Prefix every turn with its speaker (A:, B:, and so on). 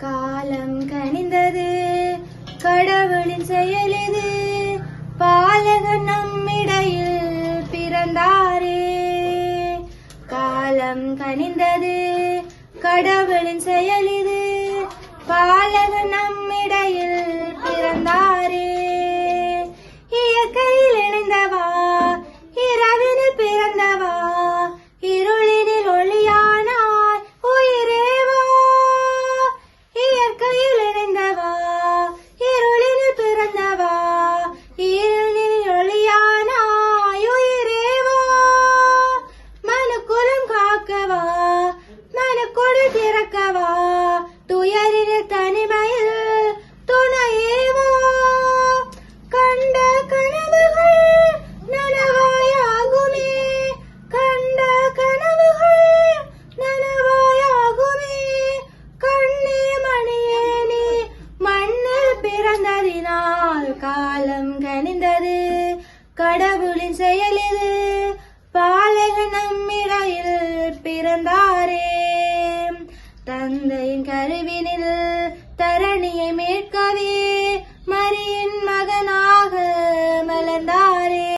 A: காலம் கனிந்தது, கடவுளின் செயல் இது. பாலகன் நம்மிடையில் பிறந்தாரே. காலம் கனிந்தது, கடவுளின் செயல் இது. பாலகன் நம்மிடையில் பிறந்தாரே. இயற்கையில் இணைந்தவா, இரவினில் பிறந்தவா, இருளினில் ஒளியானாய் உயிரேவா. இயற்கையில் இணைந்தவா, இருளினில் பிறந்தவா, இருளினில் ஒளியானாய் உயிரேவா. மனுக்குலம் காக்கவா, மனுக்குடி திறக்கவா, துயரில் தனிமையில் துணையேவா. கண்ட கனவுகள் நனவாயாகுமே, கண்ட கனவுகள் நனவாயாகுமே. கண்ணே மணியே நீ மண்ணில் பிறந்ததினால் காலம் கனிந்தது, கடவுளின் செயல் இது. பாலகன் நம்மிடையில் பிறந்தாரே. தந்தையின் கருவினில் தரணியை